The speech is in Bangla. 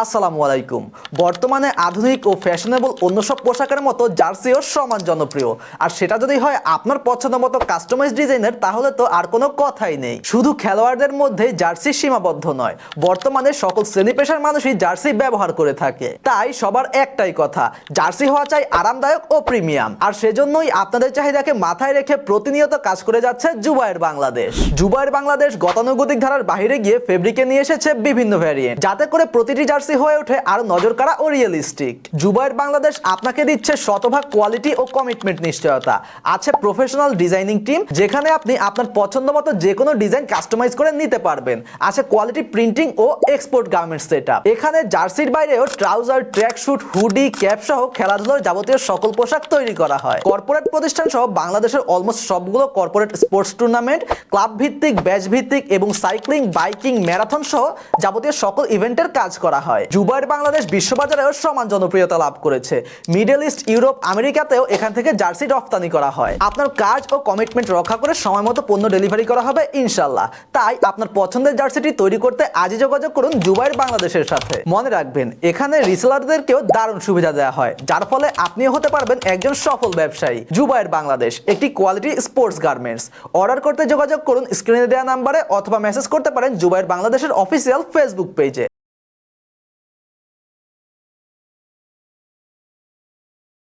আসসালামু আলাইকুম। বর্তমানে আধুনিক ও ফ্যাশনেবল অন্য সব পোশাকের মতো জার্সিও সমান জনপ্রিয়। আর সেটা যদি হয় আপনার পছন্দ মতো কাস্টমাইজ ডিজাইনের, তাহলে তো আর কোনো কথাই নেই। শুধু খেলোয়াড়দের মধ্যে জার্সি সীমাবদ্ধ নয়, বর্তমানে সকল শ্রেণী পেশার মানুষই জার্সি ব্যবহার করে থাকে। তাই সবার একটাই কথা, জার্সি হওয়া চাই আরামদায়ক ও প্রিমিয়াম। আর সেজন্যই আপনাদের চাহিদাকে মাথায় রেখে প্রতিনিয়ত কাজ করে যাচ্ছে জুবায়ের বাংলাদেশ। জুবায়ের বাংলাদেশ গতানুগতিক ধারার বাইরে গিয়ে ফেব্রিকে নিয়ে এসেছে বিভিন্ন ভ্যারিয়েন্ট, যাতে করে প্রতিটি জার্সি হয়ে ওঠে আরো নজরকাড়া ও রিয়েলিস্টিক। জুবায়ের বাংলাদেশ আপনাকে দিচ্ছে শতভাগ কোয়ালিটি ও কমিটমেন্ট নিশ্চয়তা। আছে প্রফেশনাল ডিজাইনিং টিম, যেখানে আপনি আপনার পছন্দ মতো যে কোনো ডিজাইন কাস্টমাইজ করে নিতে পারবেন। আছে কোয়ালিটি প্রিন্টিং ও এক্সপোর্ট গার্মেন্টস সেটআপ। এখানে জার্সির বাইরেও trouser, track shoot, hoodie, cap সহ খেলাধুলার যাবতীয় সকল পোশাক তৈরি করা হয়। কর্পোরেট প্রতিষ্ঠান সহ বাংলাদেশের অলমোস্ট সবগুলো কর্পোরেট স্পোর্টস টুর্নামেন্ট, ক্লাব ভিত্তিক, ব্যাচ ভিত্তিক এবং সাইক্লিং, বাইকিং, ম্যারাথন সহ যাবতীয় সকল ইভেন্টের কাজ করা হয়। জুবায়ের বাংলাদেশ বিশ্ববাজারেও সমান জনপ্রিয়তা লাভ করেছে। মিডল ইস্ট, ইউরোপ, আমেরিকাতেও এখান থেকে জার্সি রপ্তানি করা হয়। আপনার কাজ ও কমিটমেন্ট রক্ষা করে সময় মতো পণ্য ডেলিভারি করা হবে ইনশাল্লাহ। তাই আপনার পছন্দের জার্সিটি তৈরি করতে আজই যোগাযোগ করুন জুবায়ের বাংলাদেশের সাথে। মনে রাখবেন, এখানে রিসেলারদেরকেও দারুণ সুবিধা দেওয়া হয়, যার ফলে আপনিও হতে পারবেন একজন সফল ব্যবসায়ী। জুবায়ের বাংলাদেশ একটি কোয়ালিটি স্পোর্টস গার্মেন্টস। অর্ডার করতে যোগাযোগ করুন স্ক্রিনে দেওয়া নাম্বারে, অথবা মেসেজ করতে পারেন জুবায়ের বাংলাদেশের অফিসিয়াল ফেসবুক পেজে।